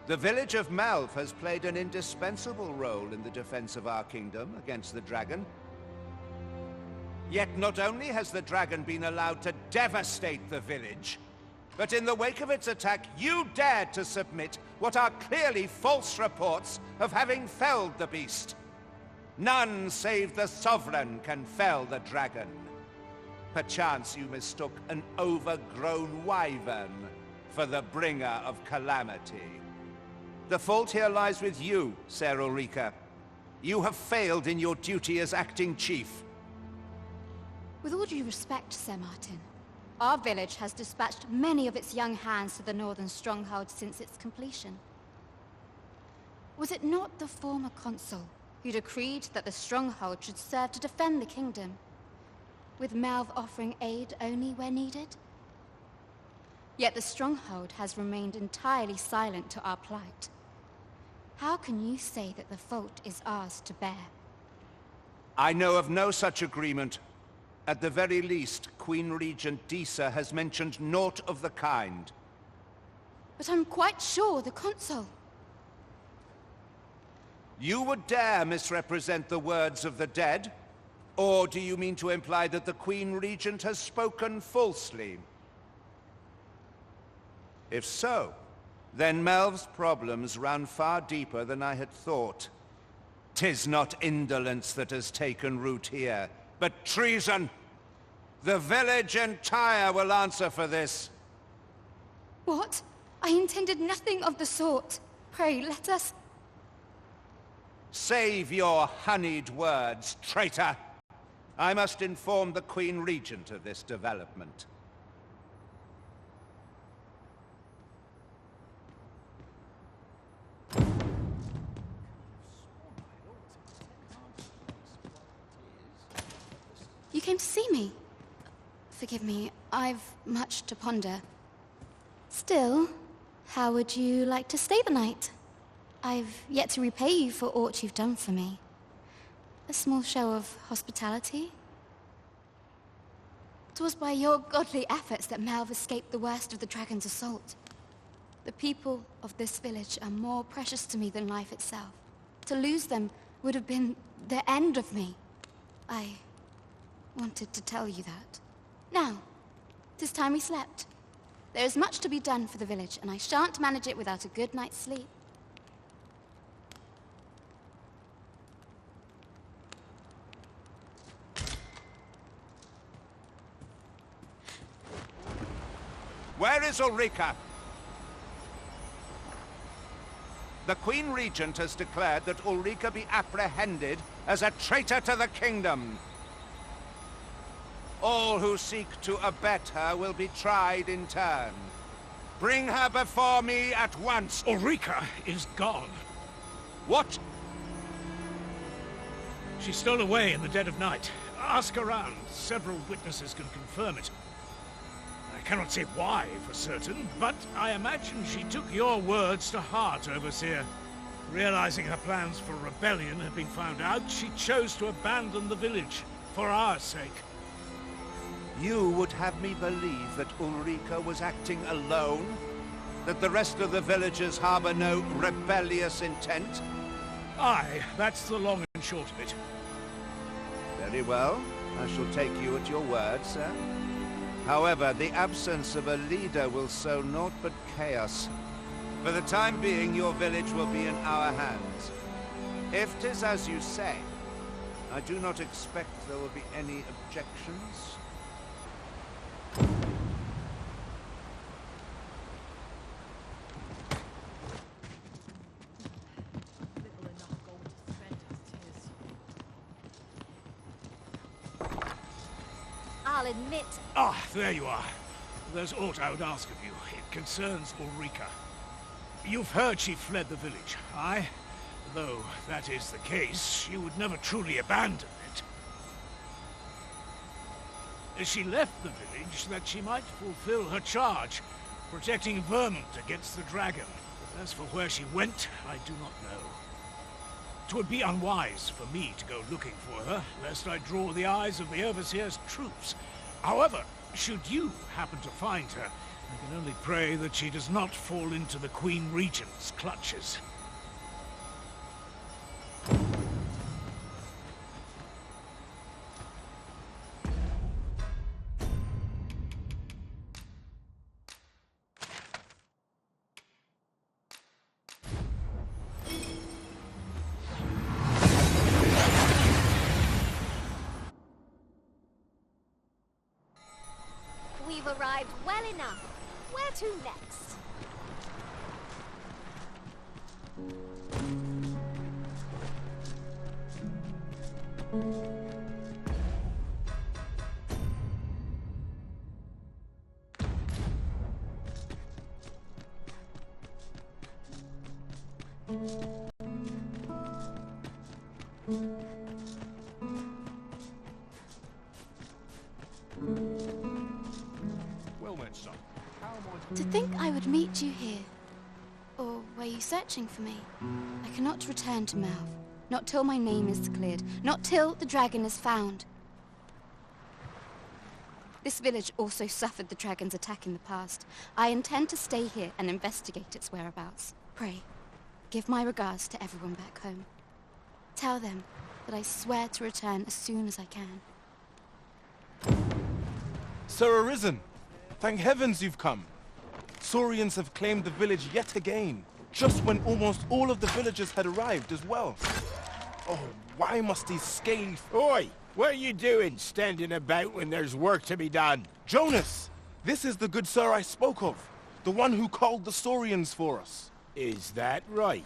The village of Malv has played an indispensable role in the defense of our kingdom against the dragon. Yet not only has the dragon been allowed to devastate the village, but in the wake of its attack, you dared to submit what are clearly false reports of having felled the beast. None save the Sovereign can fell the dragon. Perchance you mistook an overgrown wyvern for the bringer of calamity. The fault here lies with you, Ser Ulrika. You have failed in your duty as acting chief. With all due respect, Sir Martin, our village has dispatched many of its young hands to the northern stronghold since its completion. Was it not the former consul who decreed that the stronghold should serve to defend the kingdom, with Malv offering aid only where needed? Yet the stronghold has remained entirely silent to our plight. How can you say that the fault is ours to bear? I know of no such agreement. At the very least, Queen Regent Disa has mentioned naught of the kind. But I'm quite sure the consul... You would dare misrepresent the words of the dead? Or do you mean to imply that the Queen Regent has spoken falsely? If so, then Malv's problems run far deeper than I had thought. 'Tis not indolence that has taken root here, but treason. The village entire will answer for this. What? I intended nothing of the sort. Pray, let us... Save your honeyed words, traitor! I must inform the Queen Regent of this development. You came to see me? Forgive me, I've much to ponder. Still, how would you like to stay the night? I've yet to repay you for aught you've done for me. A small show of hospitality? 'Twas by your godly efforts that Malv escaped the worst of the dragon's assault. The people of this village are more precious to me than life itself. To lose them would have been the end of me. I wanted to tell you that. Now, 'tis time we slept. There is much to be done for the village, and I shan't manage it without a good night's sleep. Where is Ulrika? The Queen Regent has declared that Ulrika be apprehended as a traitor to the kingdom. All who seek to abet her will be tried in turn. Bring her before me at once. Ulrika is gone. What? She stole away in the dead of night. Ask around. Several witnesses can confirm it. I cannot say why for certain, but I imagine she took your words to heart, Overseer. Realizing her plans for rebellion had been found out, she chose to abandon the village, for our sake. You would have me believe that Ulrika was acting alone? That the rest of the villagers harbor no rebellious intent? Aye, that's the long and short of it. Very well. I shall take you at your word, sir. However, the absence of a leader will sow naught but chaos. For the time being, your village will be in our hands. If 'tis as you say, I do not expect there will be any objections. I'll admit... Ah, there you are. There's aught I would ask of you. It concerns Ulrika. You've heard she fled the village, aye? Though that is the case, she would never truly abandon it. She left the village that she might fulfill her charge, protecting Vermont against the dragon. But as for where she went, I do not know. 'Twould be unwise for me to go looking for her, lest I draw the eyes of the Overseer's troops. However, should you happen to find her, I can only pray that she does not fall into the Queen Regent's clutches. We've arrived well enough. Where to next? Well met, son. How am I To think I would meet you here. Or were you searching for me? I cannot return to Melve. Not till my name is cleared. Not till the dragon is found. This village also suffered the dragon's attack in the past. I intend to stay here and investigate its whereabouts. Pray, give my regards to everyone back home. Tell them that I swear to return as soon as I can. Sir Arisen, thank heavens you've come. Saurians have claimed the village yet again, just when almost all of the villagers had arrived as well. Oh, why must these scaly... Oi! What are you doing, standing about when there's work to be done? Jonas! This is the good sir I spoke of, the one who called the Saurians for us. Is that right?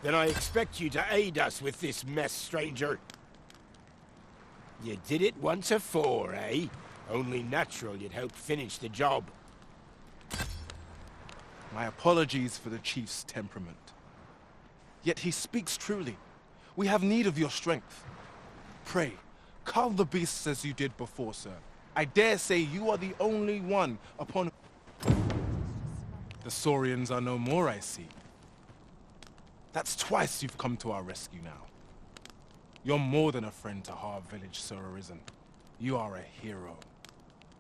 Then I expect you to aid us with this mess, stranger. You did it once afore, eh? Only natural you'd help finish the job. My apologies for the chief's temperament. Yet he speaks truly. We have need of your strength. Pray, cull the beasts as you did before, sir. I dare say you are the only one upon... The Saurians are no more, I see. That's twice you've come to our rescue now. You're more than a friend to Har Village, Sir Arisen. You are a hero.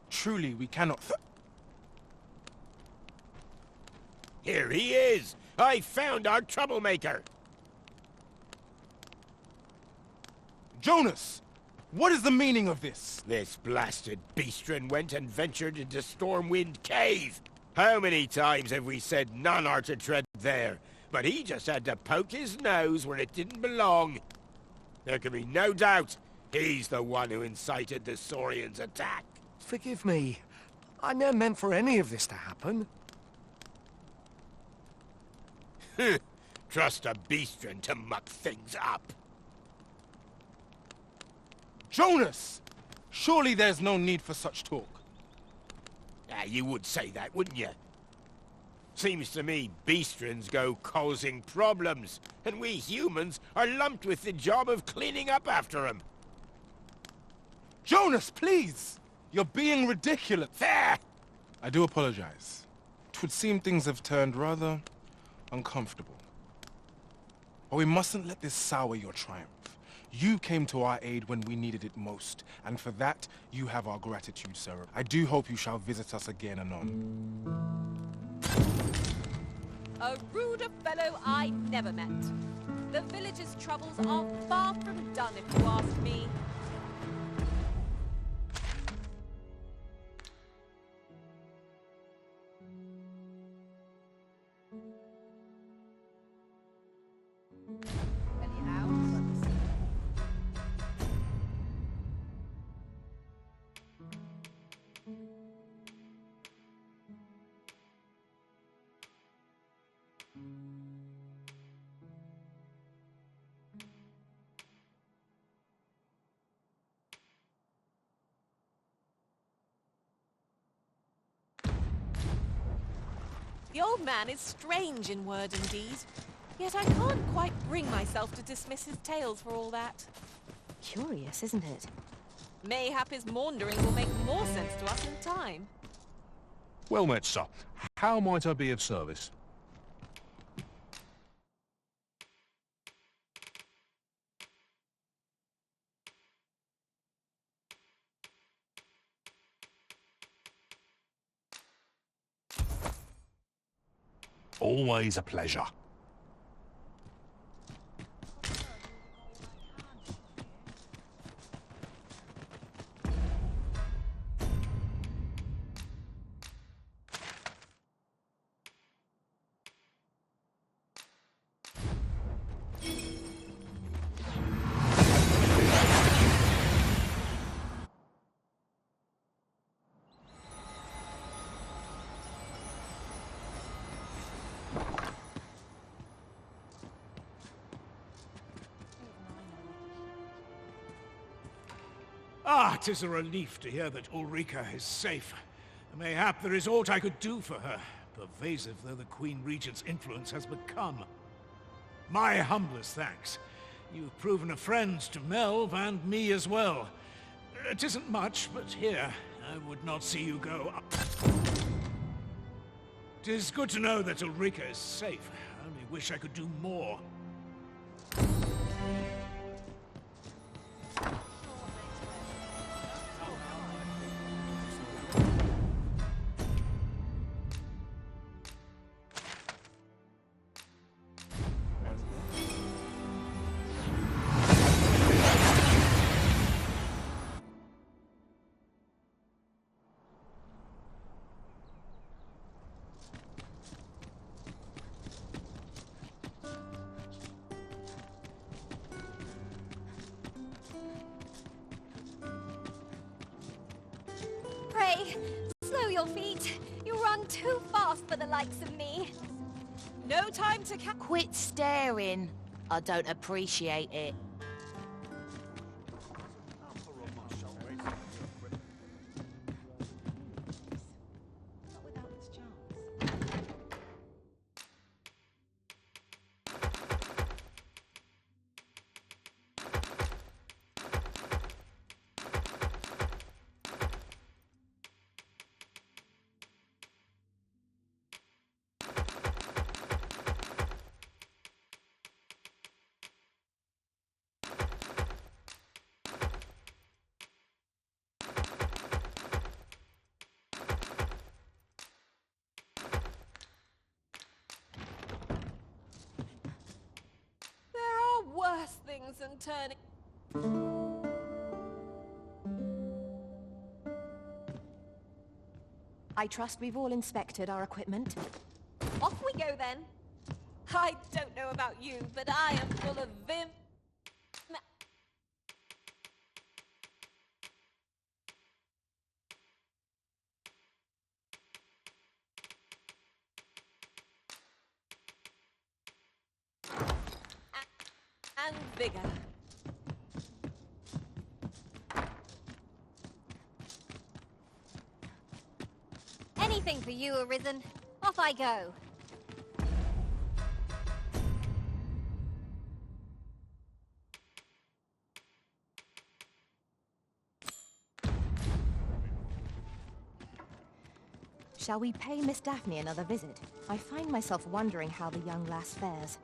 Truly, we cannot... Here he is! I found our troublemaker! Jonas! What is the meaning of this? This blasted beastren went and ventured into Stormwind Cave! How many times have we said none are to tread there? But he just had to poke his nose where it didn't belong. There can be no doubt he's the one who incited the Saurians' attack. Forgive me. I never meant for any of this to happen. Trust a beastren to muck things up. Jonas! Surely there's no need for such talk. You would say that, wouldn't you? Seems to me beastrens go causing problems, and we humans are lumped with the job of cleaning up after them. Jonas, please! You're being ridiculous. There! I do apologize. 'Twould seem things have turned rather uncomfortable. But we mustn't let this sour your triumph. You came to our aid when we needed it most, and for that, you have our gratitude, sir. I do hope you shall visit us again anon. A ruder fellow I never met. The village's troubles are far from done, if you ask me. The old man is strange in word and deed, yet I can't quite bring myself to dismiss his tales for all that. Curious, isn't it? Mayhap his maundering will make more sense to us in time. Well met, sir. How might I be of service? Always a pleasure. Ah, 'tis a relief to hear that Ulrika is safe. Mayhap there is aught I could do for her, pervasive though the Queen Regent's influence has become. My humblest thanks. You've proven a friend to Melv and me as well. 'Tisn't much, but here, I would not see you go. 'Tis good to know that Ulrika is safe. I only wish I could do more. Pray, slow your feet. You run too fast for the likes of me. No time to Quit staring. I don't appreciate it. There are worse things than turning. I trust we've all inspected our equipment. Off we go then. I don't know about you, but I am full of vim. And vigor. Anything for you, Arisen. Off I go. Shall we pay Miss Daphne another visit? I find myself wondering how the young lass fares.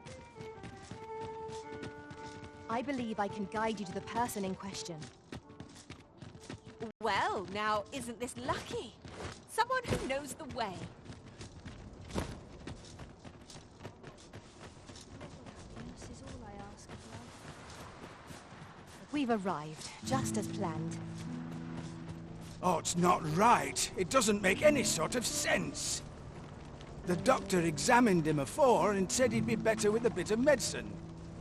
I believe I can guide you to the person in question. Well, now, isn't this lucky? Someone who knows the way. We've arrived, just as planned. Oh, it's not right. It doesn't make any sort of sense. The doctor examined him afore and said he'd be better with a bit of medicine.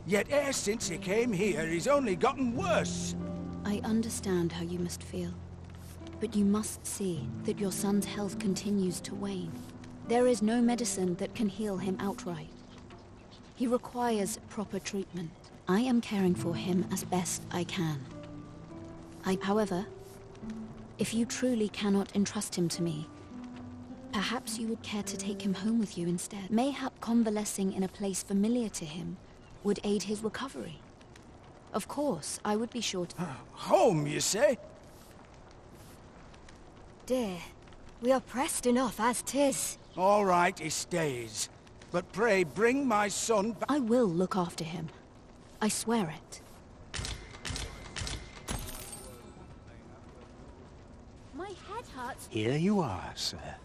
Yet e'er since he came here, he's only gotten worse. I understand how you must feel. But you must see that your son's health continues to wane. There is no medicine that can heal him outright. He requires proper treatment. I am caring for him as best I can. However, if you truly cannot entrust him to me, perhaps you would care to take him home with you instead. Mayhap convalescing in a place familiar to him would aid his recovery. Of course, I would be sure to... Home, you say? Dear, we are pressed enough as 'tis. All right, he stays. But pray, bring my son back. I will look after him. I swear it. My head hurts. Here you are, sir.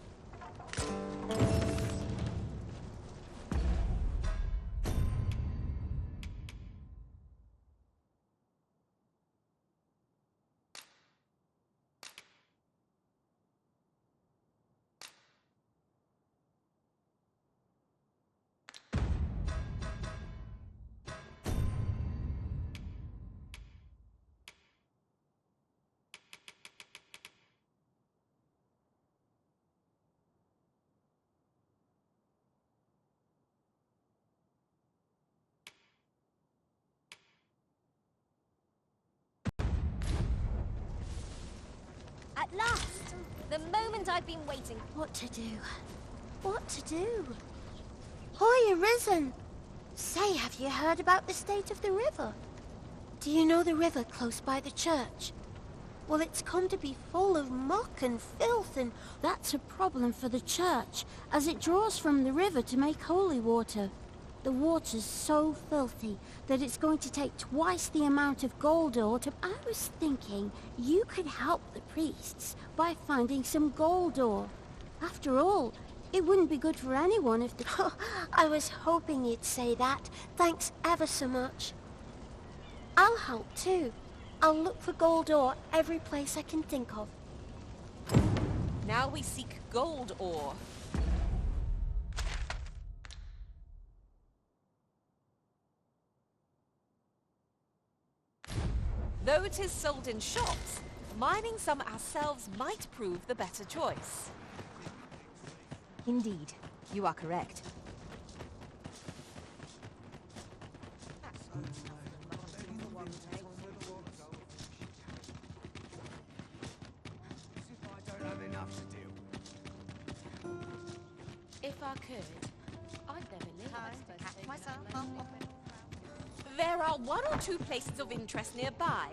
last! The moment I've been waiting. What to do? What to do? Hoy, Arisen! Say, have you heard about the state of the river? Do you know the river close by the church? Well, it's come to be full of muck and filth, and that's a problem for the church, as it draws from the river to make holy water. The water's so filthy that it's going to take twice the amount of gold ore to... I was thinking you could help the priests by finding some gold ore. After all, it wouldn't be good for anyone if the... Oh, I was hoping you'd say that. Thanks ever so much. I'll help too. I'll look for gold ore every place I can think of. Now we seek gold ore. Though it is sold in shops, mining some ourselves might prove the better choice. Indeed, you are correct. If I could, I'd never leave. There are one or two places of interest nearby.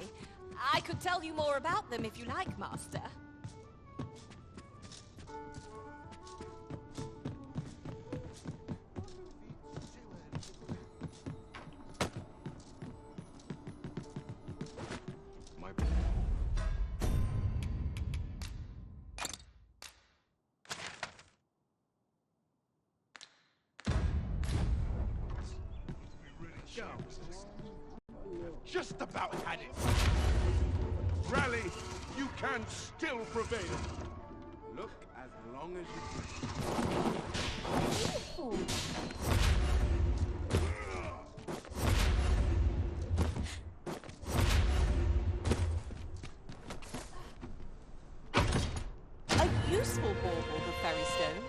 I could tell you more about them if you like, Master. Just about had it. Rally, you can still prevail. Look as long as you A useful bauble, the ferry stone.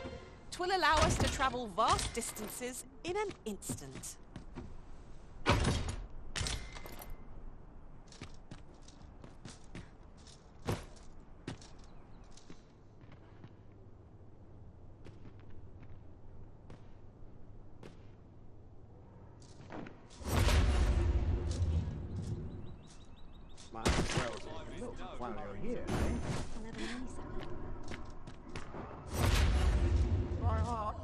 'Twill allow us to travel vast distances in an instant. While you're here, My heart.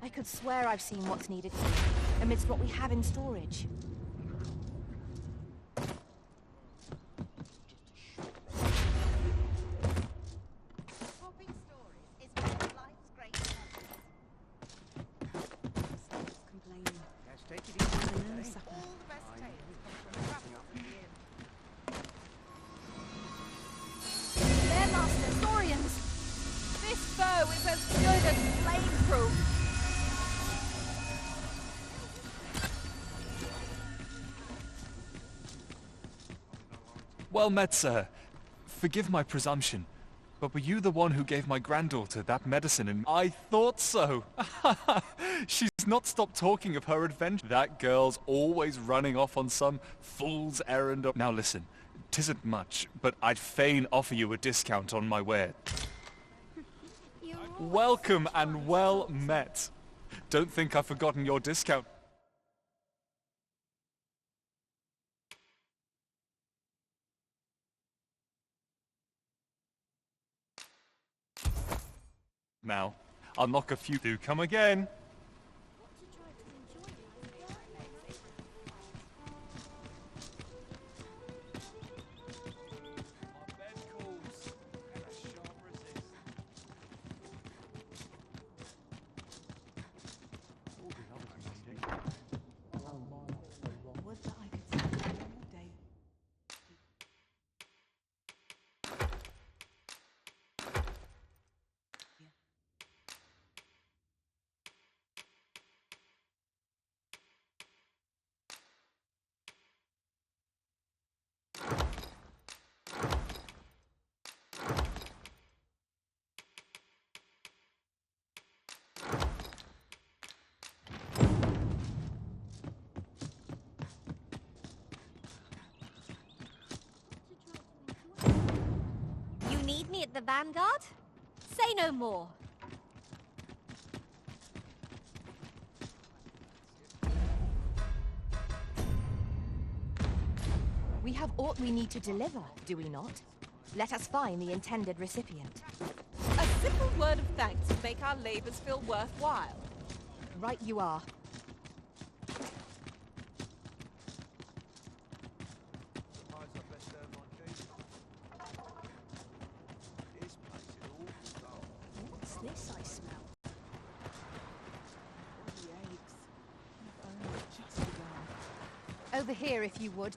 I could swear I've seen what's needed here, amidst what we have in storage. There, Master, Saurians! This bow is as good as flame-proof. Well met, sir. Forgive my presumption, but were you the one who gave my granddaughter that medicine and... I thought so! She's not stopped talking of her adventure. That girl's always running off on some fool's errand. Now listen, 'tisn't much, but I'd fain offer you a discount on my ware. Welcome and well met. Don't think I've forgotten your discount. Now, I'll knock a few. Do come again. me at the Vanguard? Say no more. We have aught we need to deliver, do we not? Let us find the intended recipient. A simple word of thanks to make our labors feel worthwhile. Right you are. What's this I smell? The eggs. I've only just begun. Over here, if you would.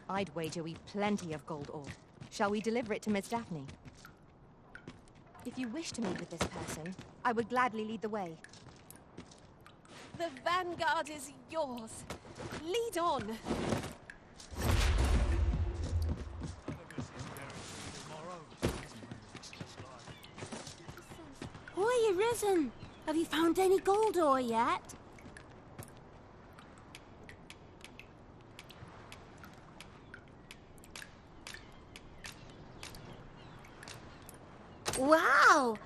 I'd wager we've plenty of gold ore. Shall we deliver it to Miss Daphne? If you wish to meet with this person, I would gladly lead the way. The Vanguard is yours. Lead on. Hoy, Arisen! Have you found any gold ore yet? Wow!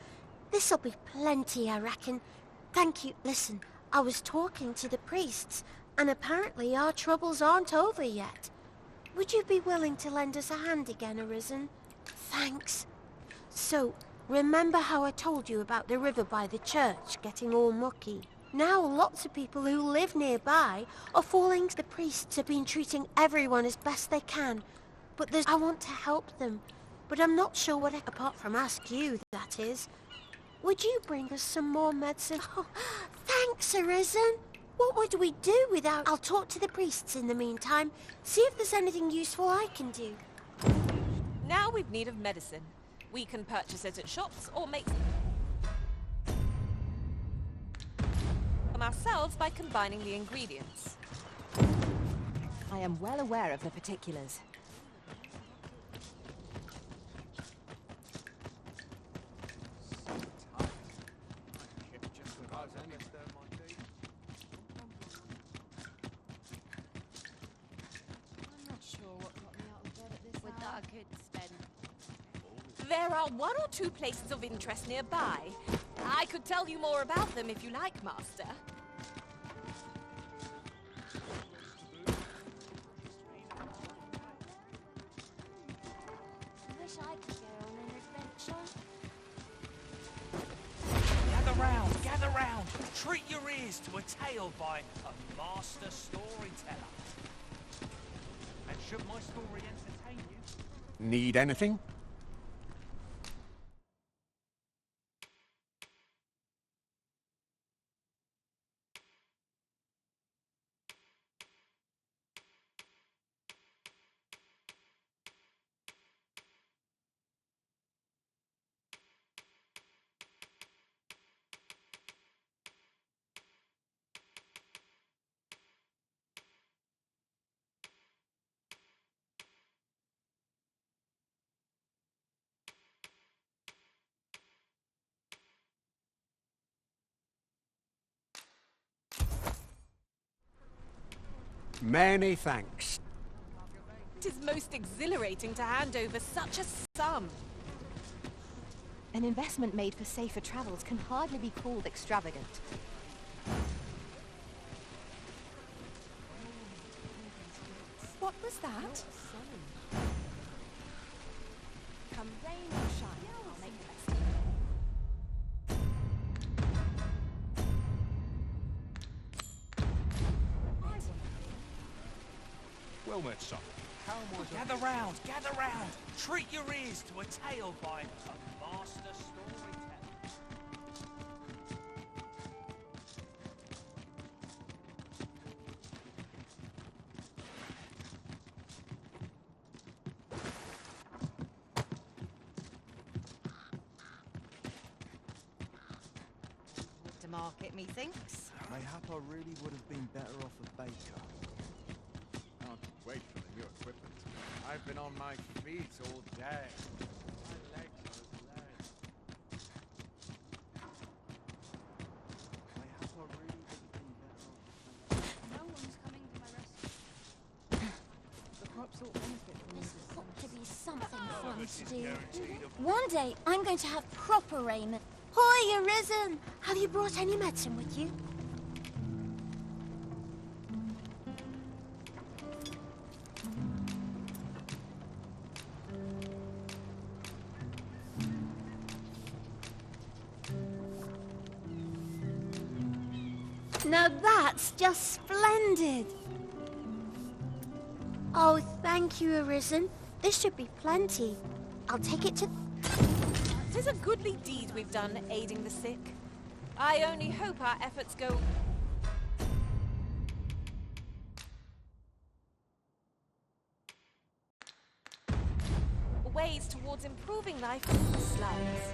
This'll be plenty, I reckon. Thank you. Listen, I was talking to the priests, and apparently our troubles aren't over yet. Would you be willing to lend us a hand again, Arisen? Thanks. So, remember how I told you about the river by the church getting all mucky? Now lots of people who live nearby are falling. The priests have been treating everyone as best they can, but I want to help them. But I'm not sure what, apart from ask you, that is. Would you bring us some more medicine? Oh, thanks, Arisen. What would we do without... I'll talk to the priests in the meantime, see if there's anything useful I can do. Now we've need of medicine. We can purchase it at shops or make them ourselves by combining the ingredients. I am well aware of the particulars. There are one or two places of interest nearby. I could tell you more about them if you like, Master. I wish I could go on an adventure. Gather round. Treat your ears to a tale by a master storyteller. And should my story entertain you? Need anything? Many thanks. It is most exhilarating to hand over such a sum. An investment made for safer travels can hardly be called extravagant. What was that? Come rain or shine, I'll make the best. Well met, son. Gather round, gather round. Treat your ears to a tale by a master storyteller. To market, methinks. Mayhap I really would have been better off a baker. Can't wait for the new equipment. I've been on my feet all day. My legs are as lead. Mayhap I really would have been better off a baker. No one's coming to my rescue. The crops all benefit from There's this. got to be something fun to do. One day, I'm going to have proper raiment. Hoy, Arisen! Have you brought any medicine with you? Now that's just splendid! Oh, thank you, Arisen. This should be plenty. I'll take it to... 'Tis a goodly deed we've done, aiding the sick. I only hope our efforts go... ways towards improving life in the slums.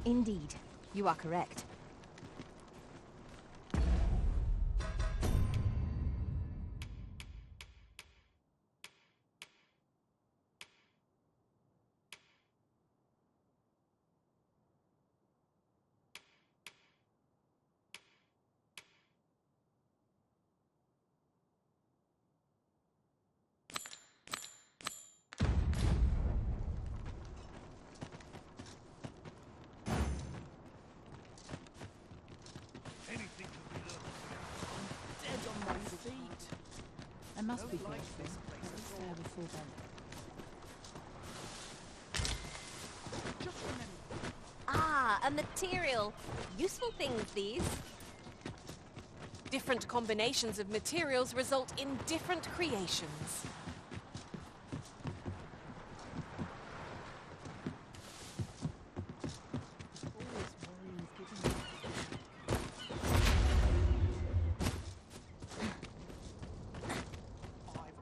Indeed, you are correct. I must be grateful that it's there before then. Ah, a material. Useful things, these. Different combinations of materials result in different creations.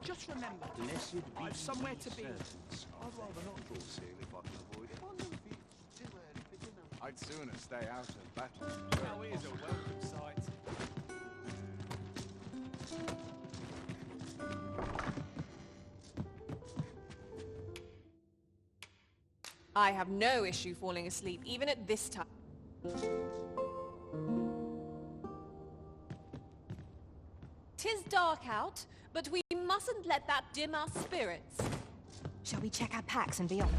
Just remember, I've somewhere to be. I'd rather not draw seal if I can avoid it. I'd sooner stay out of battle. Now here's a welcome sight. I have no issue falling asleep, even at this time. 'Tis dark out, but we mustn't let that dim our spirits. Shall we check our packs and be off?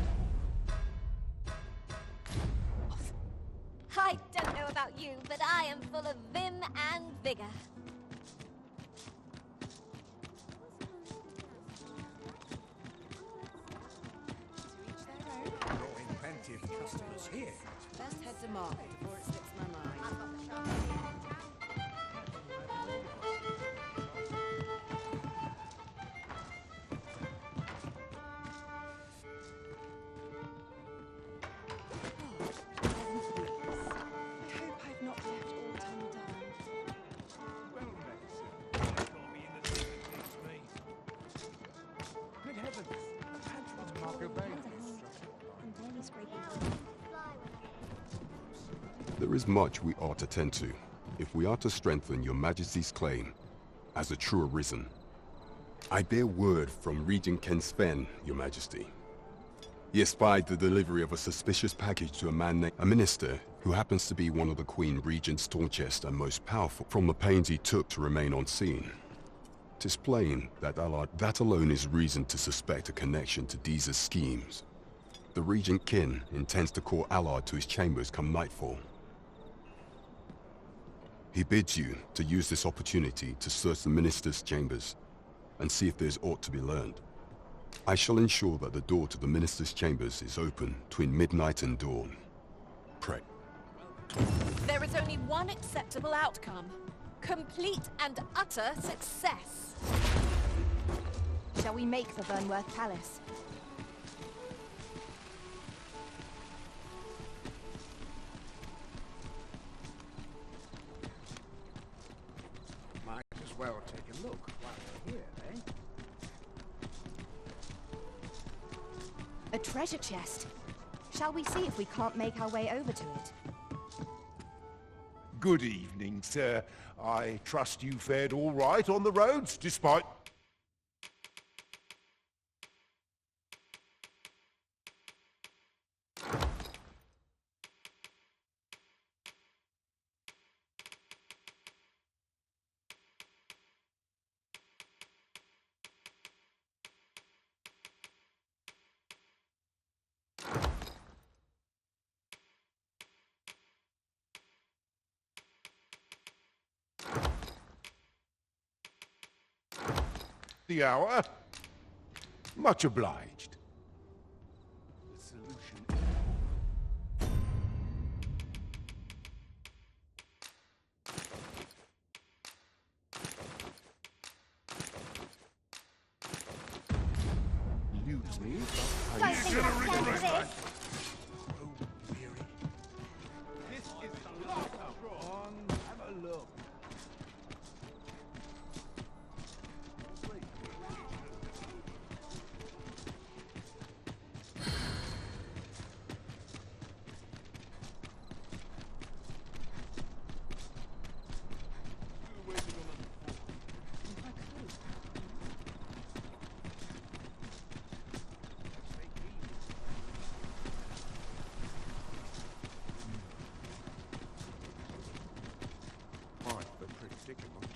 I don't know about you, but I am full of vim and vigor. Drawing plenty of customers here. Best head to market before it slips my mind. There is much we ought to tend to, if we are to strengthen your Majesty's claim as a true Arisen. I bear word from Regent Ken Sven, your Majesty. He espied the delivery of a suspicious package to a man named a minister who happens to be one of the Queen Regent's staunchest and most powerful, from the pains he took to remain on scene. 'Tis plain that that alone is reason to suspect a connection to Deeza's schemes. The Regent Kin intends to call Allard to his chambers come nightfall. He bids you to use this opportunity to search the minister's chambers and see if there's aught to be learned. I shall ensure that the door to the Minister's chambers is open between midnight and dawn. Pray. There is only one acceptable outcome. Complete and utter success. Shall we make for Vernworth Palace? Might as well take a look while we're here, eh? A treasure chest. Shall we see if we can't make our way over to it? Good evening, sir. I trust you fared all right on the roads, despite... the hour. Much obliged. The solution Lose me. Don't think I'll stand for this. This is the last straw. Have a look. Predicament.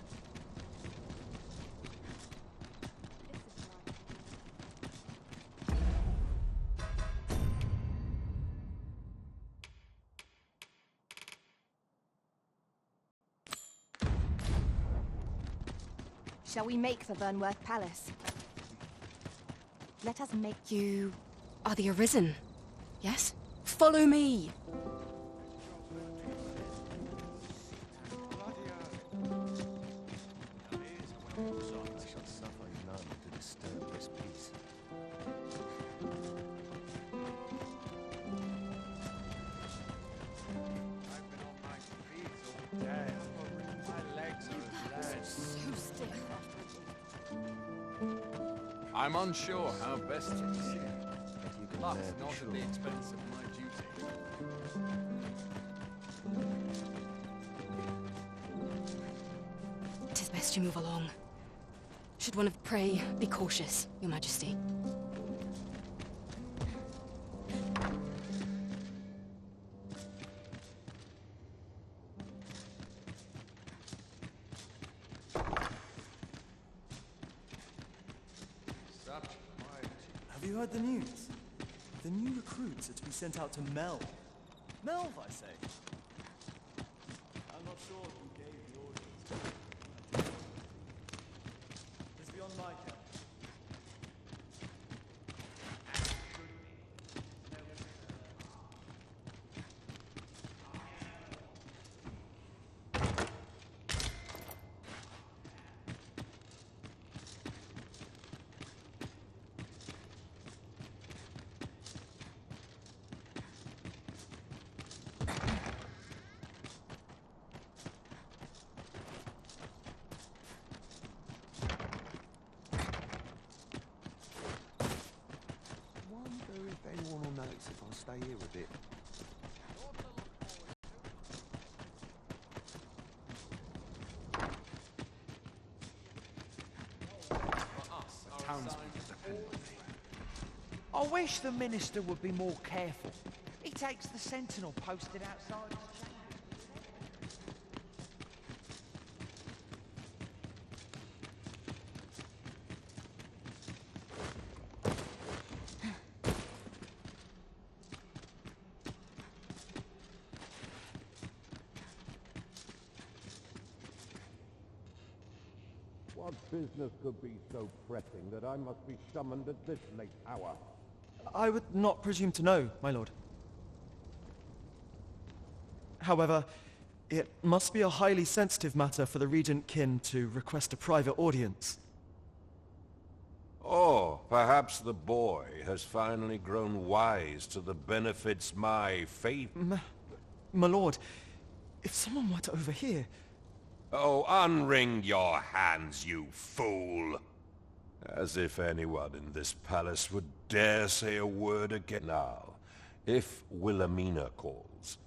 Shall we make for Vernworth Palace? Let us make... You are the Arisen, yes? Follow me! I shall suffer none to disturb this peace. I've been on my feet all day. My legs are as lead. So stiff. I'm unsure how best to proceed. You can But never be not sure. at the expense of my duty. Tis best you move along. Should one of pray, be cautious, Your Majesty. Have you heard the news? The new recruits are to be sent out to Melve. Melve, I say. I'm not sure who gave the orders. It's beyond my care. Wonder if anyone will notice if I stay here a bit. Townspeople depend on me. I wish the minister would be more careful. He takes the sentinel posted outside. What business could be so pressing that I must be summoned at this late hour? I would not presume to know, my lord. However, it must be a highly sensitive matter for the Regent Kin to request a private audience. Or perhaps the boy has finally grown wise to the benefits my fate... My lord, if someone were to overhear... Oh, unring your hands, you fool! As if anyone in this palace would dare say a word again. Now, if Wilhelmina calls,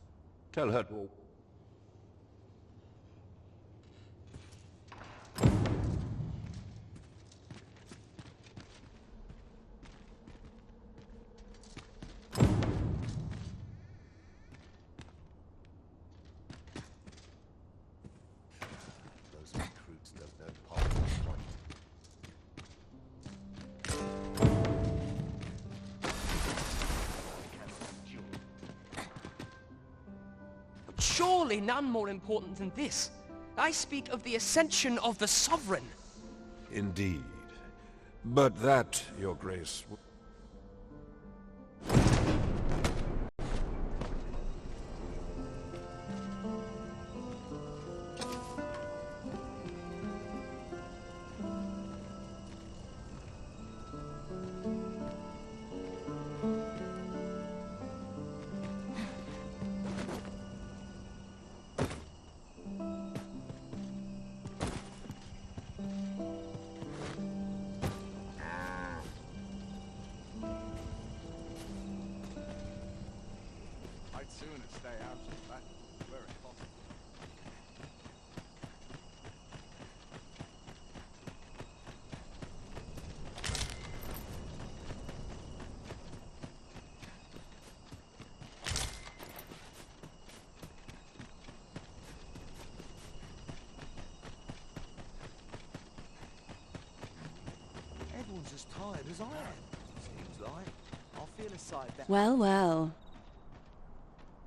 tell her to... Those recruits don't know part of the point. Surely none more important than this. I speak of the ascension of the Sovereign. Indeed. But that, Your Grace... I'd sooner stay out of that, were it possible. Everyone's as tired as I am, seems like. I'll feel a sight better. Well, well.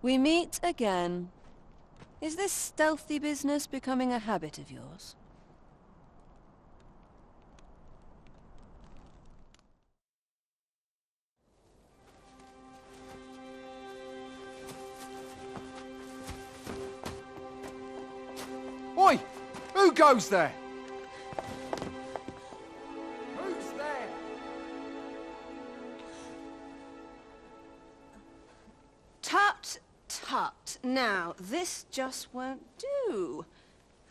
We meet again. Is this stealthy business becoming a habit of yours? Oi! Who goes there? Who's there? Tut, tut. Now, this just won't do.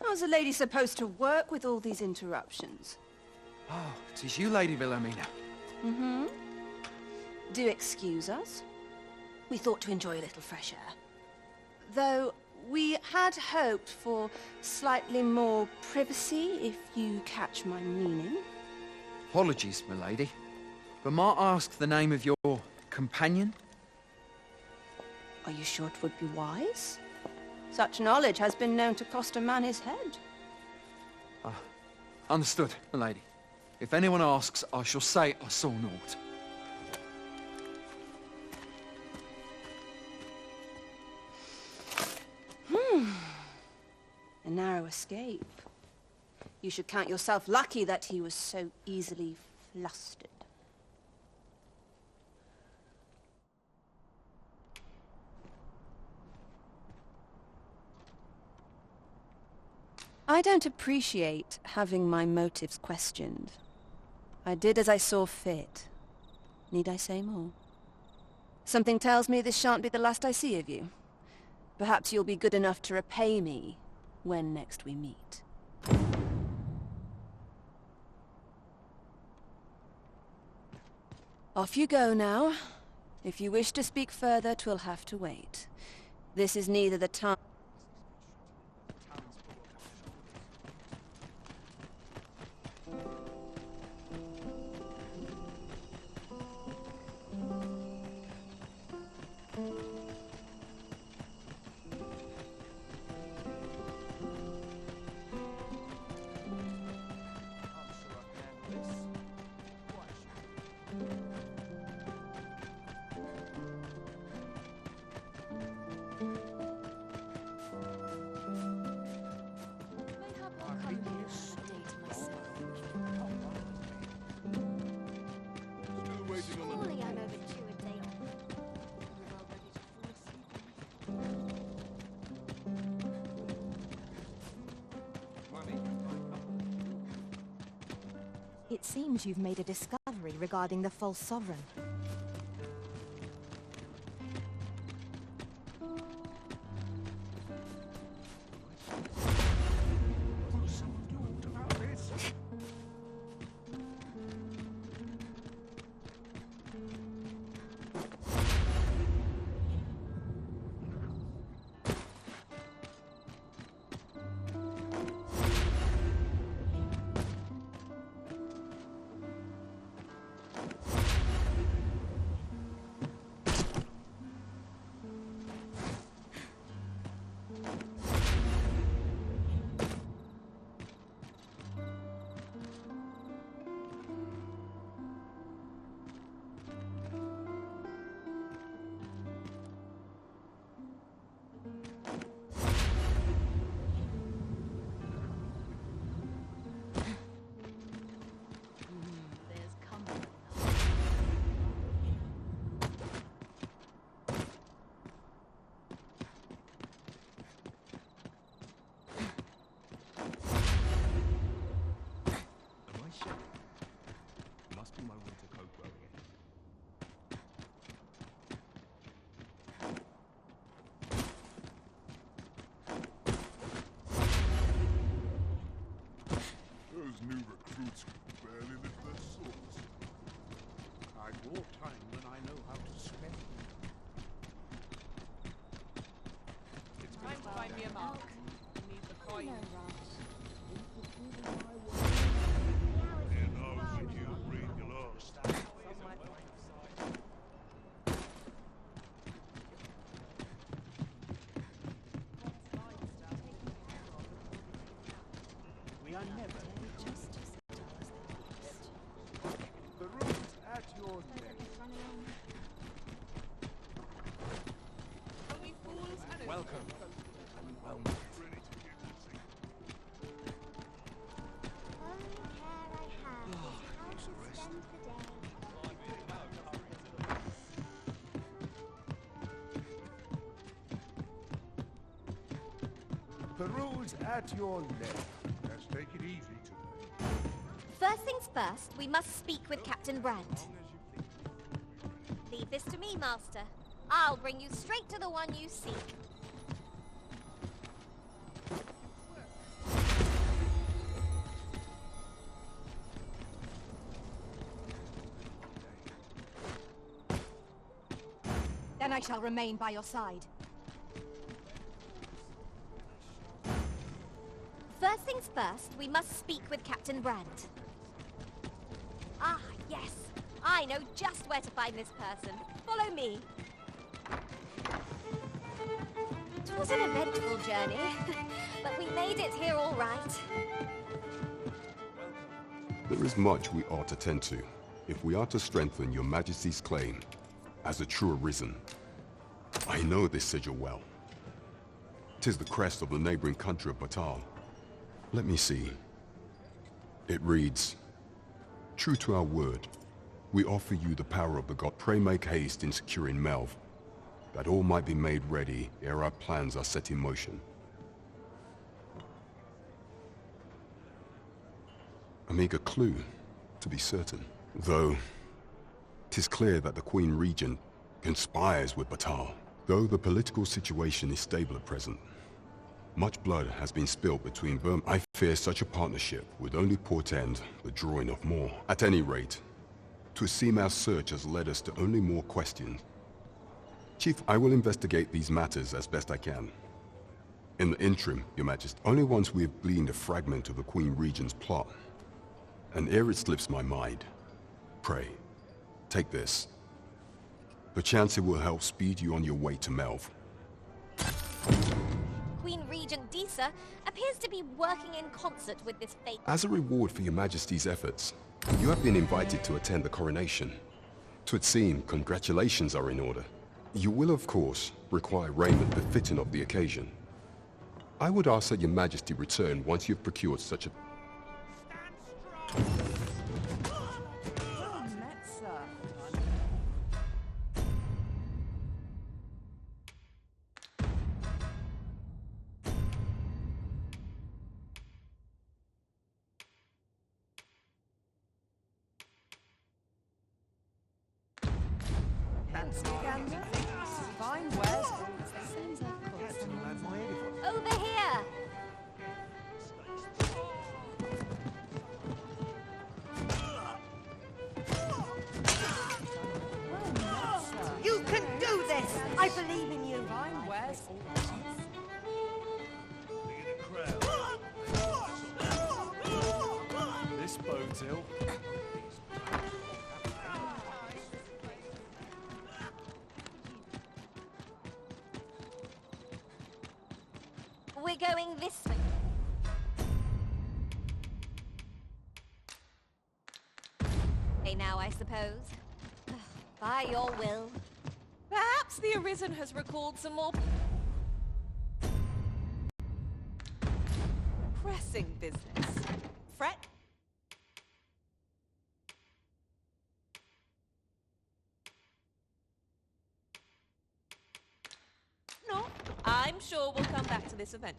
How's a lady supposed to work with all these interruptions? Oh, it is you, Lady Wilhelmina. Mm-hmm. Do excuse us. We thought to enjoy a little fresh air. Though we had hoped for slightly more privacy, if you catch my meaning. Apologies, milady. But might I ask the name of your companion? Are you sure it would be wise? Such knowledge has been known to cost a man his head. Understood, milady. If anyone asks, I shall say I saw naught. A narrow escape. You should count yourself lucky that he was so easily flustered. I don't appreciate having my motives questioned. I did as I saw fit. Need I say more? Something tells me this shan't be the last I see of you. Perhaps you'll be good enough to repay me when next we meet. Off you go now. If you wish to speak further, 'twill have to wait. This is neither the time... It seems you've made a discovery regarding the false sovereign. Those new recruits can barely lift their swords. I'd more time than I know how to spend. It's time to find me a mark. Need the coin. We are never the room's at your neck. Welcome. Well met. The rules at your left. Let's take it easy tonight. First things first, we must speak with Captain Brandt. Leave this to me, Master. I'll bring you straight to the one you seek. Then I shall remain by your side. First things first, we must speak with Captain Brandt. Ah, yes. I know just where to find this person. Follow me. It was an eventful journey, but we made it here all right. There is much we ought to tend to, if we are to strengthen your Majesty's claim as a true arisen. I know this sigil well. 'Tis the crest of the neighboring country of Batal. Let me see. It reads, "True to our word, we offer you the power of the god. Pray make haste in securing Melv, that all might be made ready ere our plans are set in motion." A meager clue, to be certain. Though, 'tis clear that the Queen Regent conspires with Batal. Though the political situation is stable at present, much blood has been spilled between Burma. I fear such a partnership would only portend the drawing of more. At any rate, 'twould seem our search has led us to only more questions. Chief, I will investigate these matters as best I can. In the interim, Your Majesty, only once we have gleaned a fragment of the Queen Regent's plot, and ere it slips my mind, pray, take this. Perchance it will help speed you on your way to Melv. Queen Regent Disa appears to be working in concert with this fake... As a reward for Your Majesty's efforts, you have been invited to attend the coronation. 'Twould seem congratulations are in order. You will, of course, require raiment befitting of the occasion. I would ask that Your Majesty return once you've procured such a... chance to gander. Fine wares always. Seems I've caught someone. Over here! You can do this! I believe in you. Fine wares always. This bodes ill. We're going this way. Okay, now I suppose. By your will. Perhaps the Arisen has recalled some more pressing business. Fret. No, I'm sure we'll come back to this event.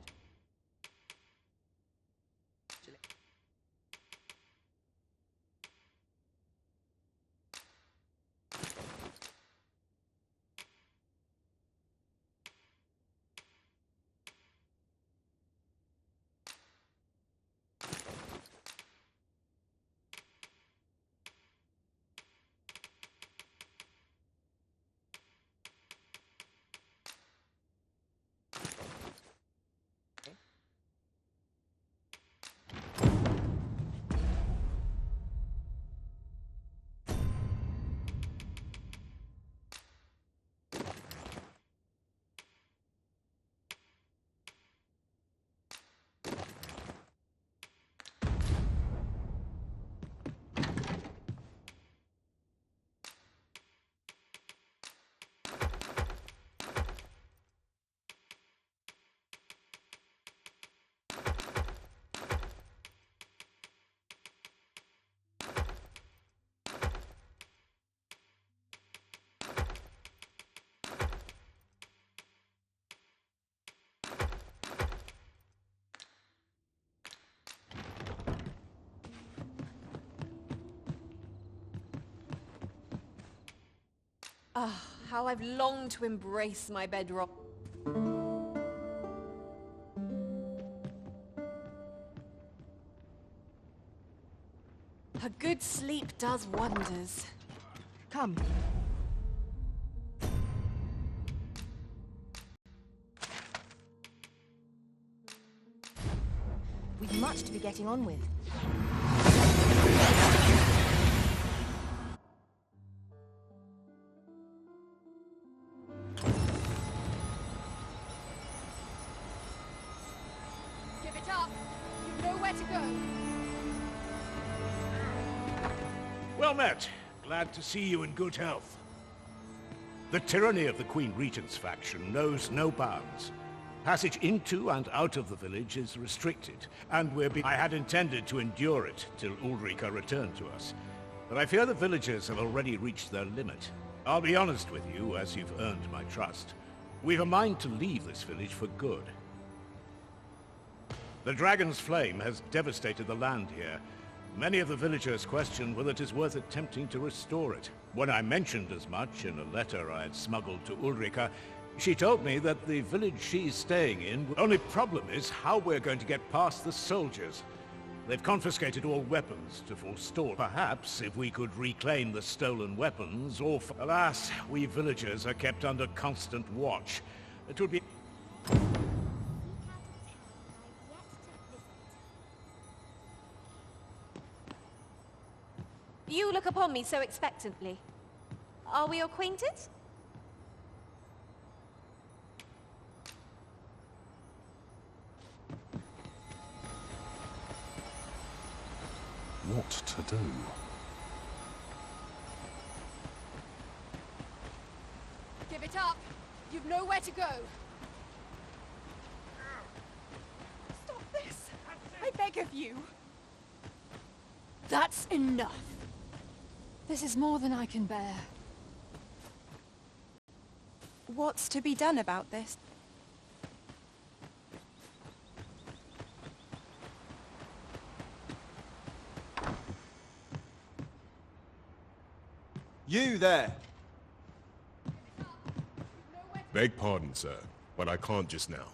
Ah, how I've longed to embrace my bedrock. A good sleep does wonders. Come. We've much to be getting on with. Give it up. You know where to go. Well met. Glad to see you in good health. The tyranny of the Queen Regent's faction knows no bounds. Passage into and out of the village is restricted, and I had intended to endure it till Ulrika returned to us. But I fear the villagers have already reached their limit. I'll be honest with you, as you've earned my trust. We've a mind to leave this village for good. The Dragon's Flame has devastated the land here. Many of the villagers question whether it is worth attempting to restore it. When I mentioned as much in a letter I had smuggled to Ulrika, she told me that the village she's staying in... The only problem is how we're going to get past the soldiers. They've confiscated all weapons to forestall. Perhaps if we could reclaim the stolen weapons, or... Alas, we villagers are kept under constant watch. It would be... You look upon me so expectantly. Are we acquainted? What to do? Give it up. You've nowhere to go. Stop this! I beg of you! That's enough. This is more than I can bear. What's to be done about this? You there! Beg pardon, sir, but I can't just now.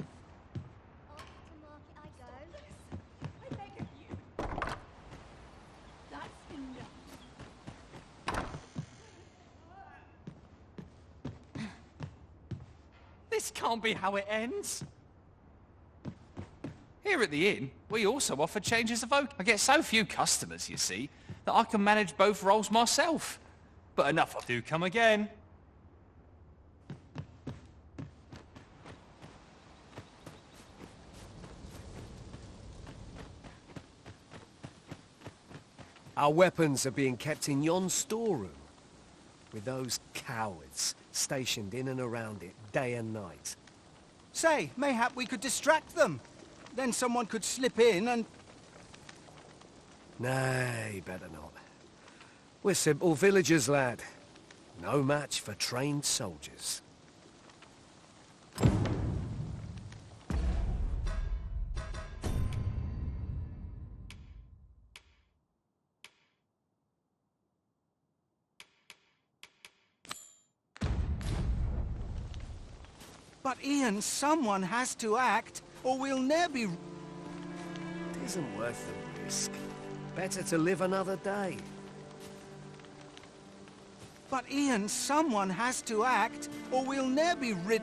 This can't be how it ends. Here at the inn, we also offer changes of oak. I get so few customers, you see, that I can manage both roles myself. But enough of... Do come again. Our weapons are being kept in yon storeroom, with those cowards stationed in and around it day and night. Say, mayhap we could distract them. Then someone could slip in and... Nay, better not. We're simple villagers, lad. No match for trained soldiers. But Ian, someone has to act, or we'll ne'er be... It isn't worth the risk. Better to live another day. But Ian, someone has to act, or we'll ne'er be rid...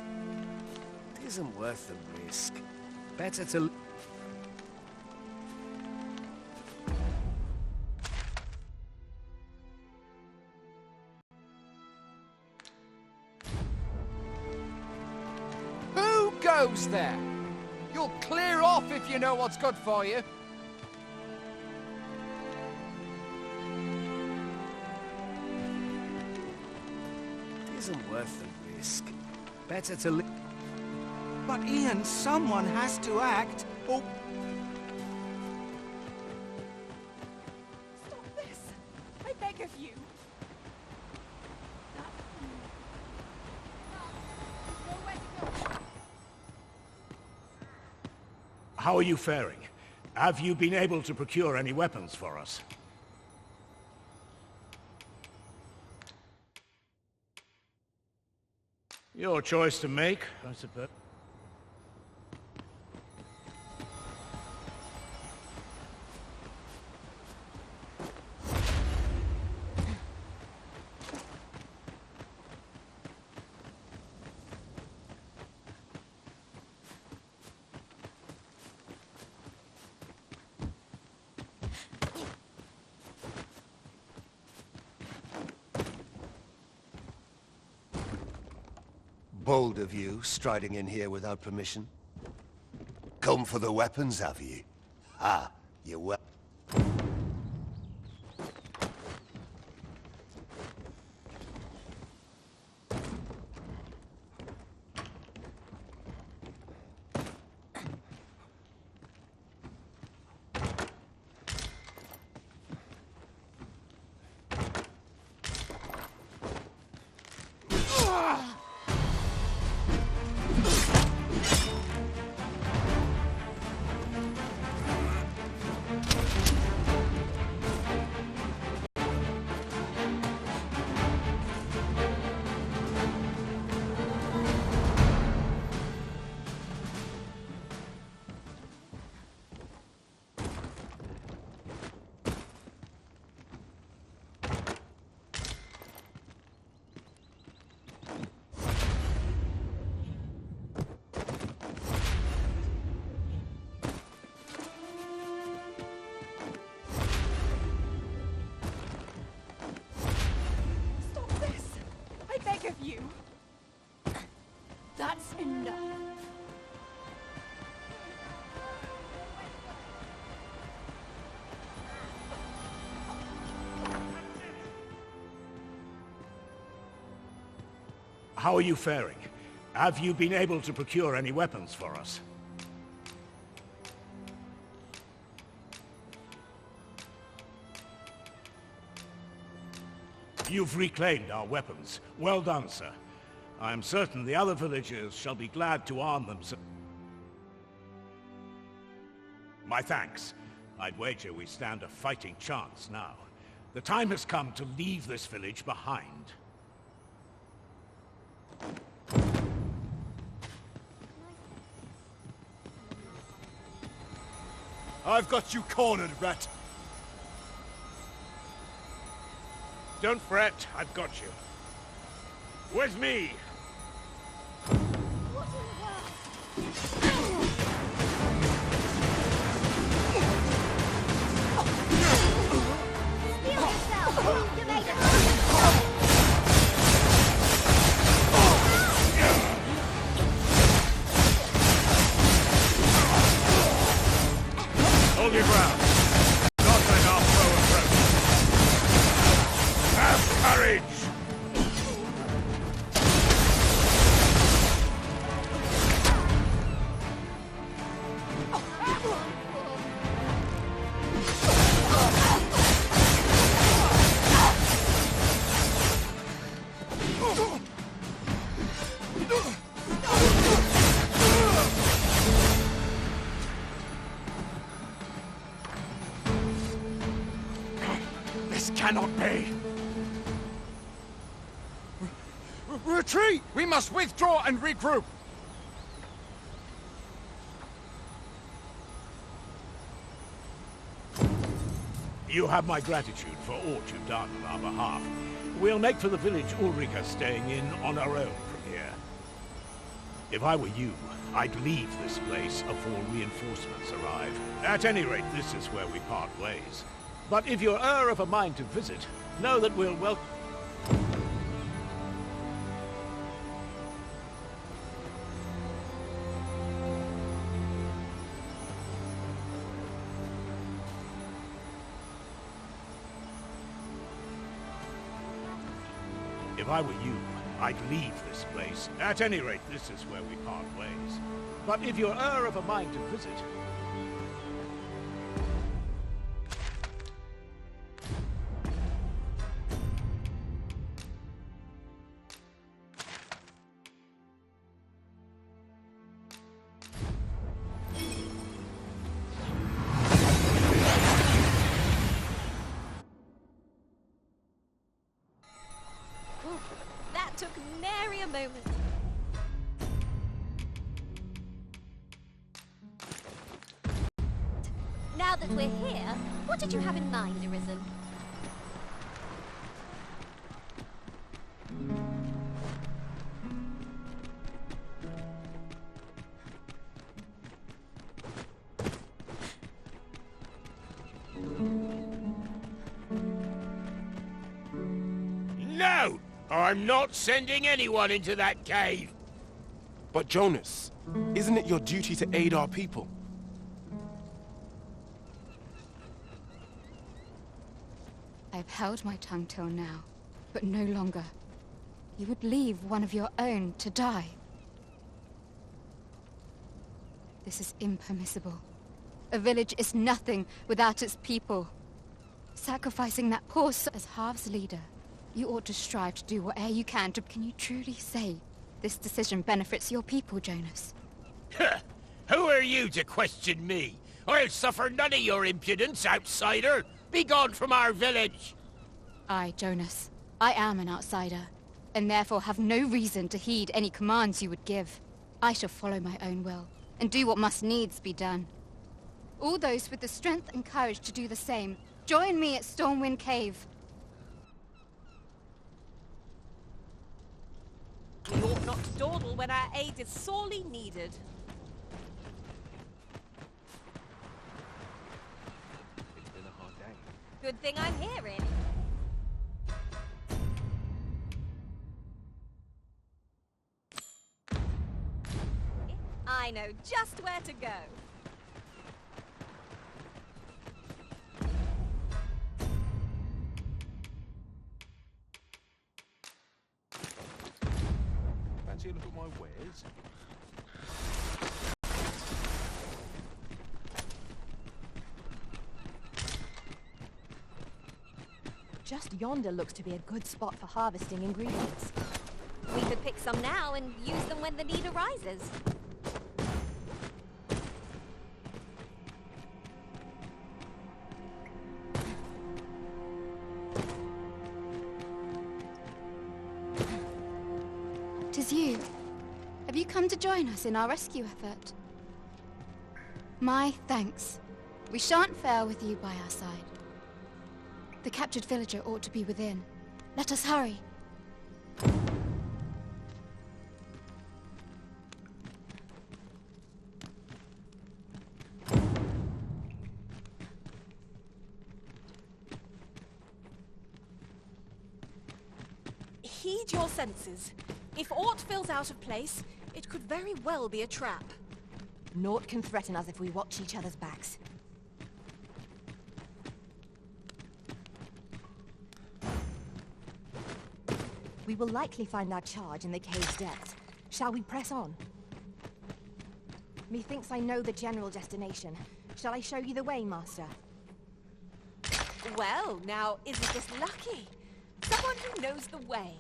It isn't worth the risk. Better to... Who goes there? You'll clear off if you know what's good for you. It isn't worth the risk. Better to... But Ian, someone has to act, or... Stop this! I beg of you. How are you faring? Have you been able to procure any weapons for us? Your choice to make, I suppose. Bold of you, striding in here without permission. Come for the weapons, have you? Ah, you well. Of you. That's enough. How are you faring? Have you been able to procure any weapons for us? You've reclaimed our weapons. Well done, sir. I am certain the other villagers shall be glad to arm themselves. My thanks. I'd wager we stand a fighting chance now. The time has come to leave this village behind. I've got you cornered, rat. Don't fret, I've got you. With me! Hold your ground. Not let our foe approach. Have courage! This cannot be! Retreat! We must withdraw and regroup! You have my gratitude for all you've done on our behalf. We'll make for the village Ulrika staying in on our own from here. If I were you, I'd leave this place afore reinforcements arrive. At any rate, this is where we part ways. But if you're of a mind to visit, know that we'll welcome... If I were you, I'd leave this place. At any rate, this is where we part ways. But if you're of a mind to visit... That took nary a moment. Now that we're here, what did you have in mind, Arisen? No! I'm not sending anyone into that cave! But Jonas, isn't it your duty to aid our people? I've held my tongue till now, but no longer. You would leave one of your own to die. This is impermissible. A village is nothing without its people. Sacrificing that poor soul as Half's leader, you ought to strive to do whatever you can to... Can you truly say this decision benefits your people, Jonas? Who are you to question me? I'll suffer none of your impudence, outsider! Be gone from our village! I, Jonas, I am an outsider, and therefore have no reason to heed any commands you would give. I shall follow my own will, and do what must needs be done. All those with the strength and courage to do the same, join me at Stormwind Cave. We ought not to dawdle when our aid is sorely needed. It's been a hard day. Good thing I'm here, really. I know just where to go. Fancy a look at my wares? Just yonder looks to be a good spot for harvesting ingredients. We could pick some now and use them when the need arises. Tis you. Have you come to join us in our rescue effort? My thanks. We shan't fail with you by our side. The captured villager ought to be within. Let us hurry. Heed your senses. If aught feels out of place, it could very well be a trap. Naught can threaten us if we watch each other's backs. We will likely find our charge in the cave's depths. Shall we press on? Methinks I know the general destination. Shall I show you the way, Master? Well, now, isn't this lucky? Someone who knows the way.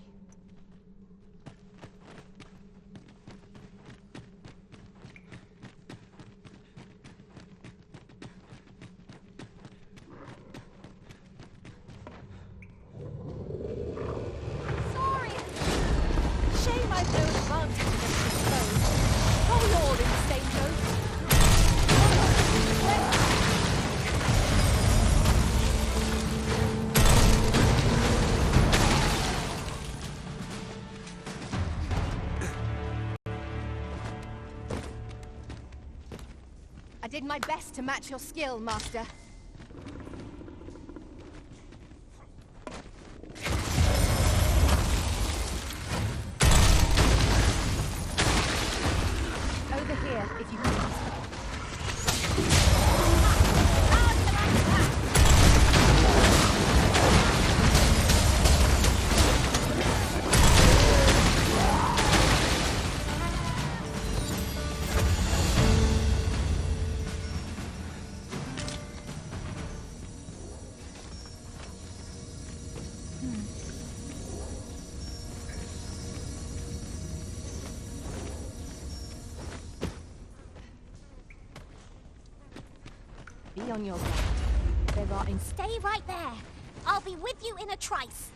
Sorry. Shame I've no advantage against this foe. Are we all in the same boat? I did my best to match your skill, Master. Over here, if you please. Be on your guard. There are Stay right there. I'll be with you in a trice.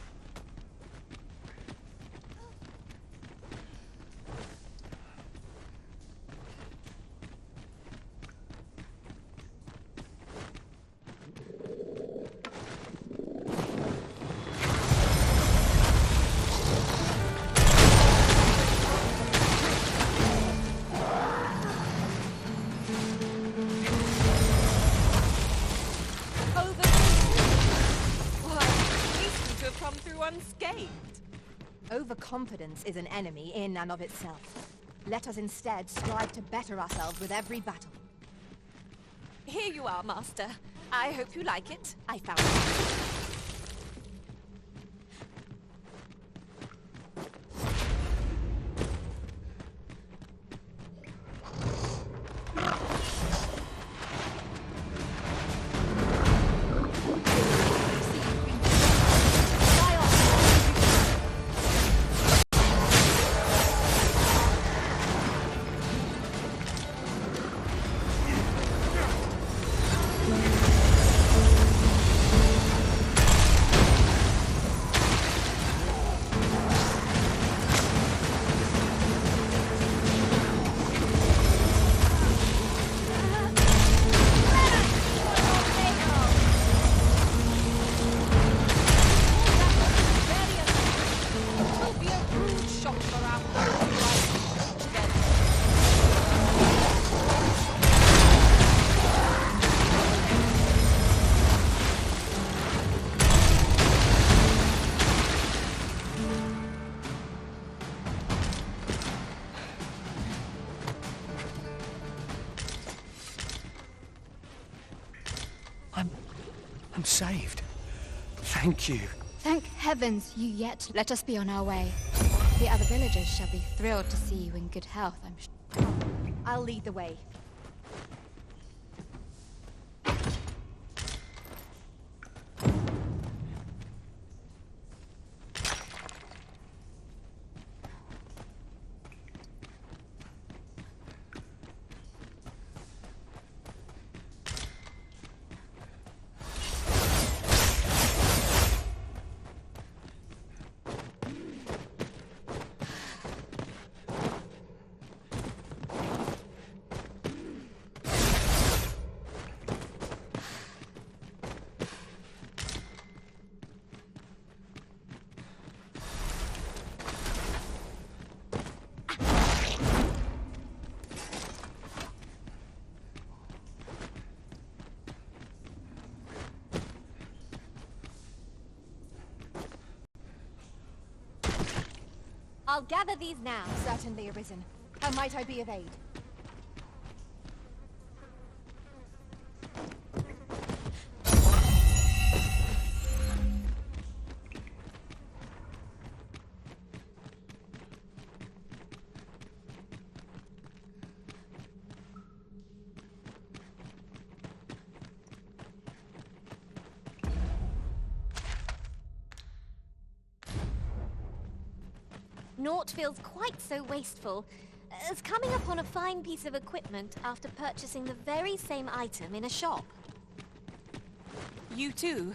Unscathed. Overconfidence is an enemy in and of itself. Let us instead strive to better ourselves with every battle. Here you are, Master. I hope you like it. I found it. I'm saved. Thank you. Thank heavens you yet let us be on our way. The other villagers shall be thrilled to see you in good health, I'm sure. I'll lead the way. I'll gather these now. Certainly, Arisen. How might I be of aid? Naught feels quite so wasteful as coming upon a fine piece of equipment after purchasing the very same item in a shop. You too?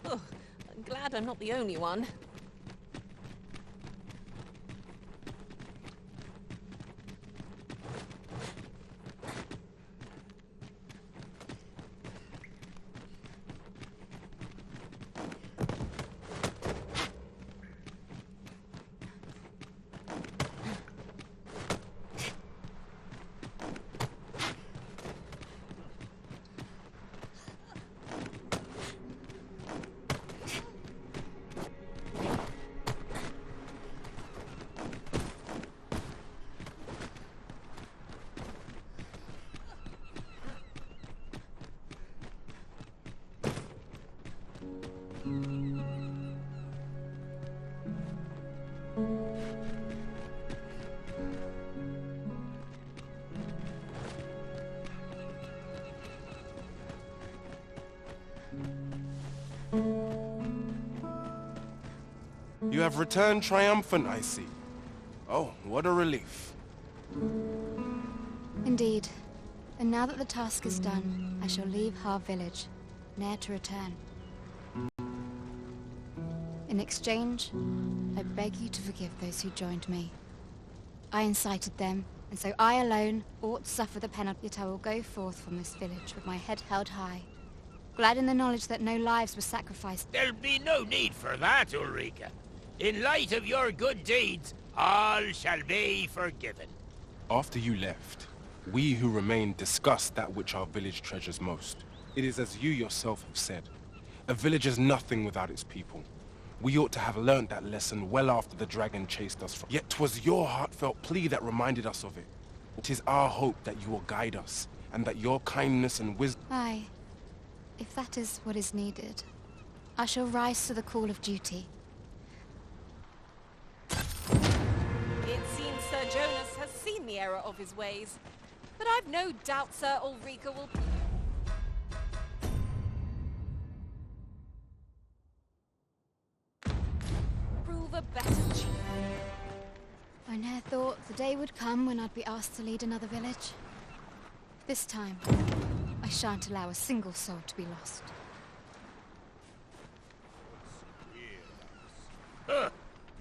Oh, I'm glad I'm not the only one. You have returned triumphant, I see. Oh, what a relief. Indeed. And now that the task is done, I shall leave Har village, ne'er to return. In exchange, I beg you to forgive those who joined me. I incited them, and so I alone ought suffer the penalty. Yet I will go forth from this village with my head held high, glad in the knowledge that no lives were sacrificed. There'll be no need for that, Ulrika. In light of your good deeds, all shall be forgiven. After you left, we who remained discussed that which our village treasures most. It is as you yourself have said. A village is nothing without its people. We ought to have learnt that lesson well after the dragon chased us from. Yet 'twas your heartfelt plea that reminded us of it. It is our hope that you will guide us, and that your kindness and wisdom... Aye. If that is what is needed, I shall rise to the call of duty. It seems Sir Jonas has seen the error of his ways. But I've no doubt Sir Ulrika will... prove a better chief. I ne'er thought the day would come when I'd be asked to lead another village. This time, I shan't allow a single soul to be lost.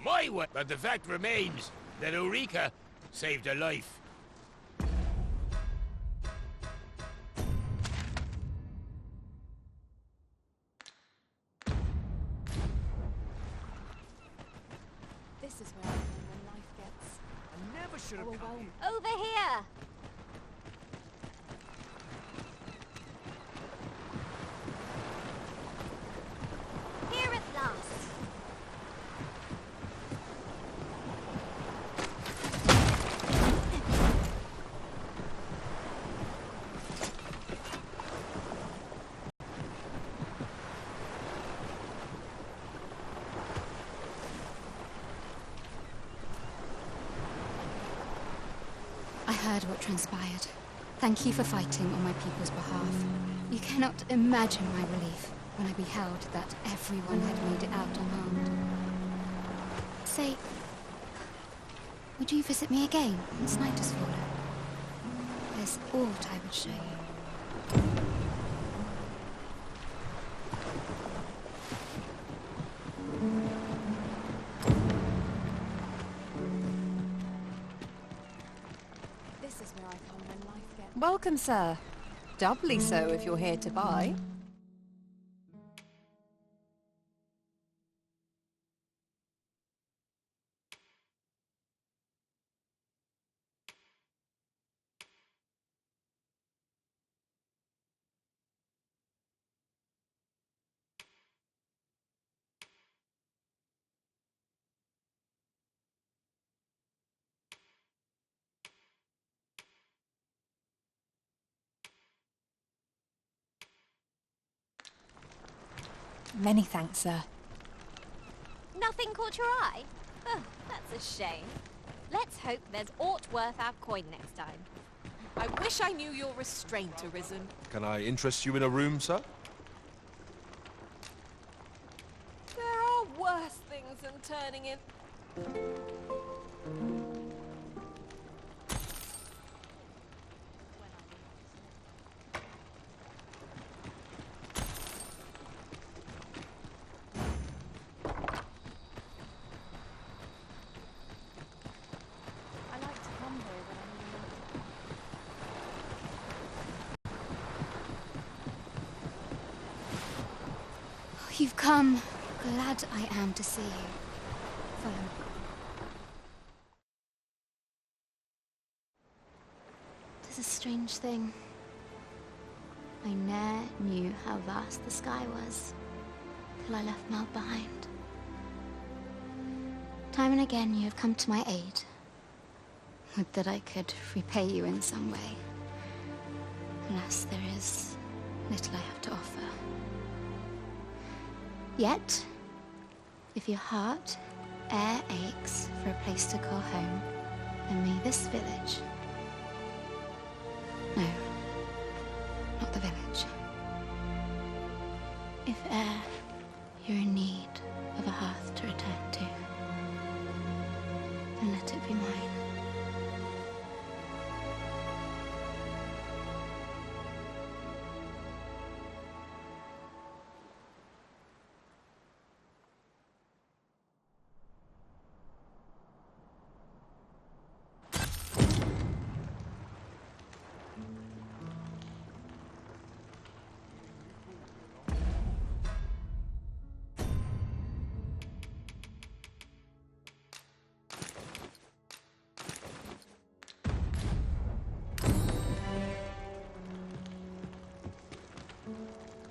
My way. But the fact remains that Ulrika saved a life. This is where I find when life gets... I never should have come here. Over here! Here at last. I heard what transpired. Thank you for fighting on my people's behalf. You cannot imagine my relief when I beheld that everyone had made it out unharmed. Say, would you visit me again once night has fallen? There's aught I would show you. This is where I come when life gets... Welcome, sir. Doubly so if you're here to buy. Many thanks, sir. Nothing caught your eye? Oh, that's a shame. Let's hope there's aught worth our coin next time. I wish I knew your restraint, Arisen. Can I interest you in a room, sir? There are worse things than turning in. You've come. Glad I am to see you. Follow me. Tis a strange thing. I ne'er knew how vast the sky was, till I left Mal behind. Time and again you have come to my aid. Would that I could repay you in some way. Alas, there is little I have to offer. Yet, if your heart e'er aches for a place to call home, then may this village... No, not the village. If e'er you're in need of a hearth to return to, then let it be mine.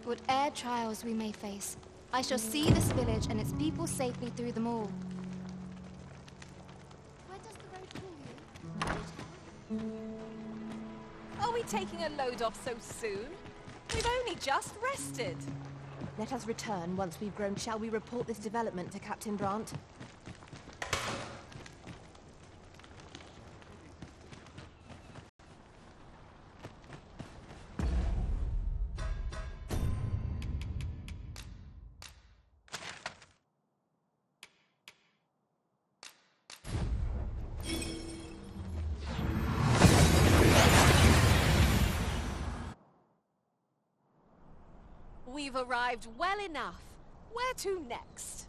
Whate'er trials we may face, I shall see this village and its people safely through them all. Where does the road call you? Are we taking a load off so soon? We've only just rested. Let us return once we've grown. Shall we report this development to Captain Brandt? We've arrived well enough. Where to next?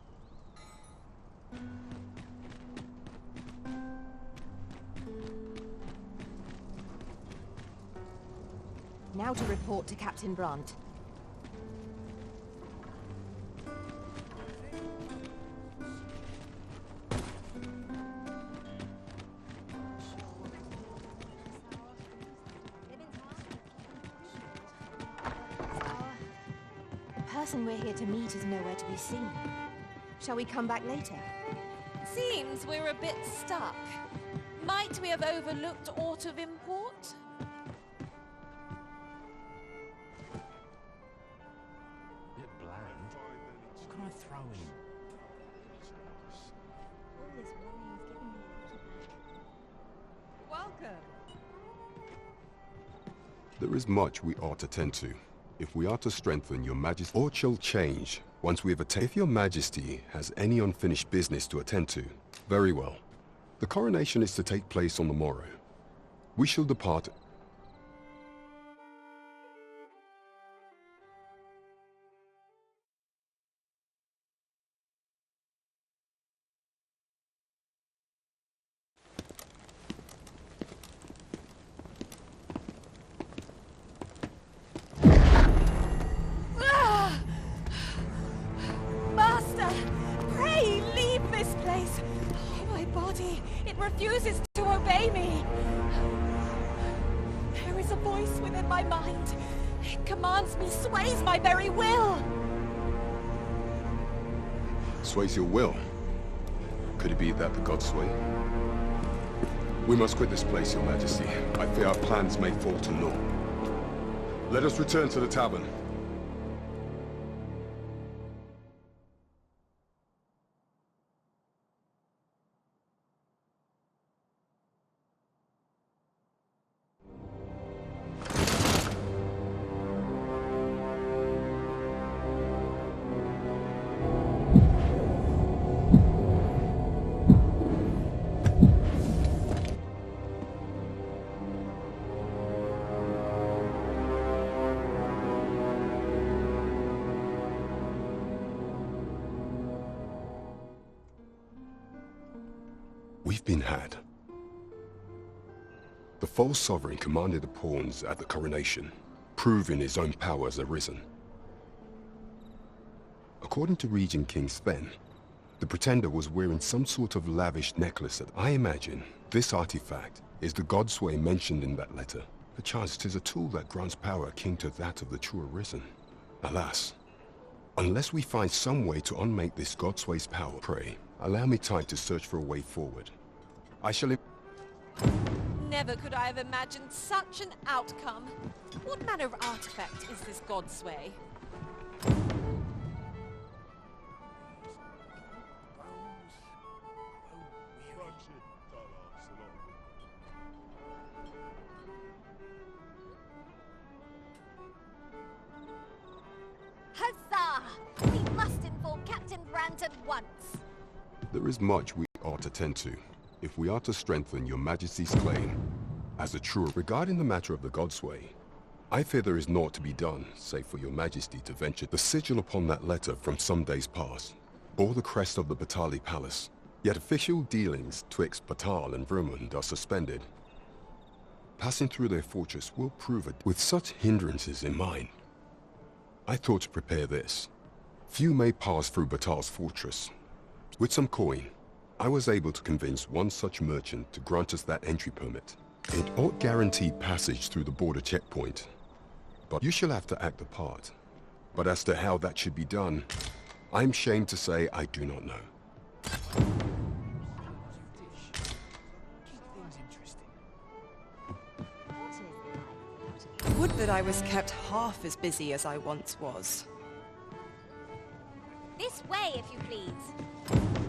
Now to report to Captain Brandt. The person we're here to meet is nowhere to be seen. Shall we come back later? Seems we're a bit stuck. Might we have overlooked aught of import? Bit bland. What can I throw in? Welcome. There is much we ought to tend to. If we are to strengthen your majesty, or shall change once we have attained. If your majesty has any unfinished business to attend to, very well. The coronation is to take place on the morrow. We shall depart. It refuses to obey me. There is a voice within my mind. It commands me, sways my very will. Sways your will? Could it be that the gods sway? We must quit this place, your majesty. I fear our plans may fall to naught. Let us return to the tavern. We've been had. The false sovereign commanded the pawns at the coronation, proving his own power has arisen. According to Regent King Sven, the pretender was wearing some sort of lavish necklace that I imagine this artifact is the Godsway mentioned in that letter. Perchance 'tis a tool that grants power akin to that of the true arisen. Alas, unless we find some way to unmake this Godsway's power, pray, allow me time to search for a way forward. I shall... Never could I have imagined such an outcome. What manner of artifact is this Godsway? Huzzah! We must inform Captain Brandt at once. There is much we ought to tend to, if we are to strengthen your Majesty's claim as a true. Regarding the matter of the Godsway, I fear there is naught to be done, save for your Majesty to venture. The sigil upon that letter from some days past bore the crest of the Batali Palace, yet official dealings twixt Batal and Vermund are suspended. Passing through their fortress will prove it. With such hindrances in mind, I thought to prepare this. Few may pass through Batal's fortress. With some coin, I was able to convince one such merchant to grant us that entry permit. It ought guaranteed passage through the border checkpoint, but you shall have to act the part. But as to how that should be done, I'm ashamed to say I do not know. Would that I was kept half as busy as I once was. This way, if you please.